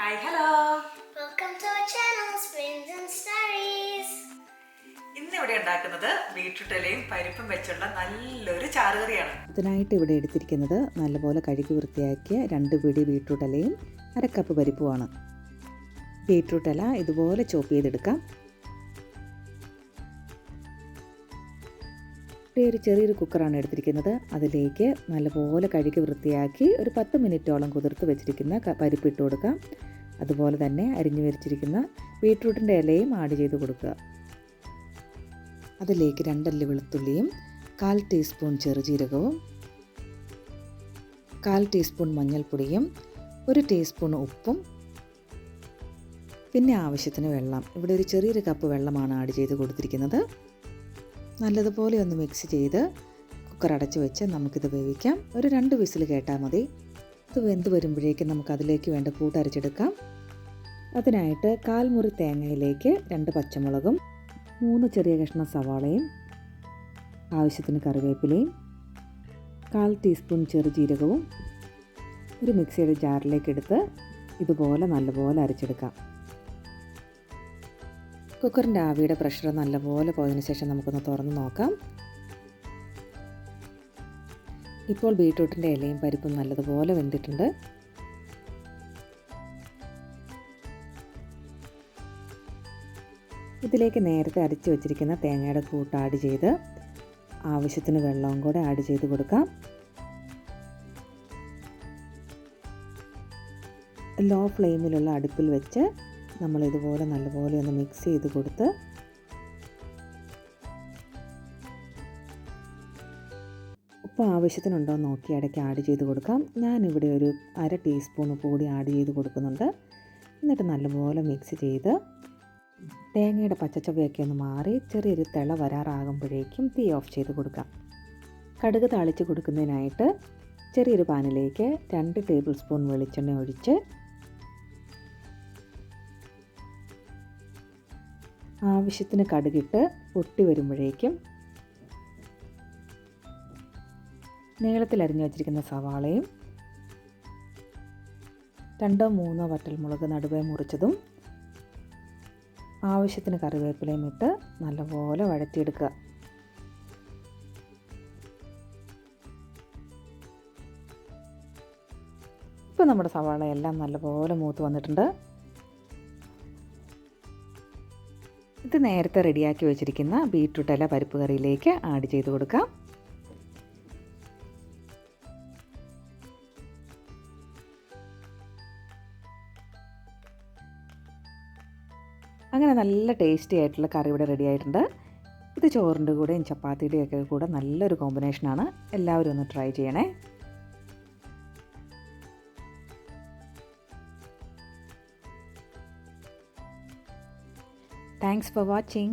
Hi hello, Welcome to our channel, Springs and Stories. ഇന്നിവിടെ ഉണ്ടാക്കുന്നത് beetroot ഇലയും പരിപ്പും വെച്ചുള്ള നല്ലൊരു ചാറുകറിയാണ്. അതിനായിട്ട് ഇവിടെ എടുത്തിരിക്കുന്നത് നല്ലപോലെ കഴുകി വൃത്തിയാക്കിയ 2 പിടി ബീട്രൂട്ട് ഇലയും 1/2 കപ്പ് പരിപ്പുമാണ്. ബീട്രൂട്ട് ഇല ഇതുപോലെ ചോപ്പ് ചെയ്തെടുക്കാം. ഒരു ചെറിയൊരു കുക്കറാണ് എടുത്തിരിക്കുന്നത്. അതിലേക്ക് നല്ലപോലെ കഴുകി വൃത്തിയാക്കി ഒരു 10 മിനിറ്റോളം കുതിർത്ത് വെച്ചിരിക്കുന്ന പരിപ്പ് ഇട്ട് കൊടുക്കാം. അതുപോലെ തന്നെ അരിഞ്ഞു വെച്ചിരിക്കുന്ന ബീട്രൂട്ടിൻ്റെ ഇലയും ആഡ് ചെയ്ത് കൊടുക്കുക. അതിലേക്ക് 2 അല്ലി വെളുത്തുള്ളിയും 1/4 ടീസ്പൂൺ ചെറുജീരകവും 1/4 ടീസ്പൂൺ മഞ്ഞൾപ്പൊടിയും 1 ടീസ്പൂൺ ഉപ്പും പിന്നെ ആവശ്യത്തിന് വെള്ളം. ഇവിടെ ഒരു ചെറിയൊരു കപ്പ് വെള്ളമാണ് ആഡ് ചെയ്ത് കൊടുത്തിരിക്കുന്നത്. നല്ലതുപോലെ ഒന്ന് മിക്സ് ചെയ്ത് കുക്കർ അടച്ച് വെച്ച് നമുക്കിത് വേവിക്കാം. ഒരു 2 വിസിൽ കേട്ടാൽ മതി. ഇത് വെന്ത് വരുമ്പോഴേക്കും നമുക്ക് അതിലേക്ക് വേണ്ട കൂട്ടരച്ചെടുക്കാം. അതിനായിട്ട് 1/4 മുറി തേങ്ങയിലേക്ക് 2 പച്ചമുളകും 3 ചെറിയ കഷ്ണം സവാളയും ആവശ്യത്തിന് കറിവേപ്പിലയും 1/4 ടീസ്പൂൺ ചെറുജീരകവും ഒരു മിക്സിയുടെ ജാറിലേക്ക് എടുത്ത് ഇതുപോലെ നല്ലപോലെ അരച്ചെടുക്കാം. കുക്കറിൻ്റെ ആവിയുടെ പ്രഷർ നല്ലപോലെ പോയതിനു ശേഷം നമുക്കൊന്ന് തുറന്ന് നോക്കാം. ഇപ്പോൾ ബീട്രൂട്ടിൻ്റെ ഇലയും പരിപ്പും നല്ലതുപോലെ വെന്തിട്ടുണ്ട്. ഇതിലേക്ക് നേരത്തെ അരച്ച് വെച്ചിരിക്കുന്ന തേങ്ങയുടെ കൂട്ട് ആഡ് ചെയ്ത് ആവശ്യത്തിന് വെള്ളവും കൂടെ ആഡ് ചെയ്ത് കൊടുക്കാം. ലോ ഫ്ലെയിമിലുള്ള അടുപ്പിൽ വെച്ച് നമ്മളിതുപോലെ നല്ലപോലെ ഒന്ന് മിക്സ് ചെയ്ത് കൊടുത്ത് ഉപ്പ് ആവശ്യത്തിനുണ്ടോ നോക്കി ഇടയ്ക്ക് ആഡ് ചെയ്ത് കൊടുക്കാം. ഞാനിവിടെ ഒരു 1/2 ടീസ്പൂൺ ഉപ്പ് കൂടി ആഡ് ചെയ്ത് കൊടുക്കുന്നുണ്ട്. എന്നിട്ട് നല്ലപോലെ മിക്സ് ചെയ്ത് തേങ്ങയുടെ പച്ചച്ചവയൊക്കെ ഒന്ന് മാറി ചെറിയൊരു തിള വരാറാകുമ്പോഴേക്കും തീ ഓഫ് ചെയ്ത് കൊടുക്കാം. കടുക് താളിച്ച് കൊടുക്കുന്നതിനായിട്ട് ചെറിയൊരു പാനിലേക്ക് 2 ടേബിൾ സ്പൂൺ വെളിച്ചെണ്ണ ഒഴിച്ച് ആവശ്യത്തിന് കടുകിട്ട് പൊട്ടി വരുമ്പോഴേക്കും നീളത്തിൽ അരിഞ്ഞു വച്ചിരിക്കുന്ന സവാളയും 2-3 വറ്റൽമുളക് നടുവേ മുറിച്ചതും ആവശ്യത്തിന് കറിവേപ്പിലയും ഇട്ട് നല്ലപോലെ വഴറ്റിയെടുക്കുക. ഇപ്പോൾ നമ്മുടെ സവാള എല്ലാം നല്ലപോലെ മൂത്ത് വന്നിട്ടുണ്ട്. ഇത് നേരത്തെ റെഡിയാക്കി വെച്ചിരിക്കുന്ന ബീട്രൂട്ട് ഇല പരിപ്പ് കറിയിലേക്ക് ആഡ് ചെയ്ത് കൊടുക്കാം. അങ്ങനെ നല്ല ടേസ്റ്റി ആയിട്ടുള്ള കറി ഇവിടെ റെഡി ആയിട്ടുണ്ട്. ഇത് ചോറിൻ്റെ കൂടെയും ചപ്പാത്തിയുടെയും ഒക്കെ കൂടെ നല്ലൊരു കോമ്പിനേഷനാണ്. എല്ലാവരും ഒന്ന് ട്രൈ ചെയ്യണേ. Thanks for watching.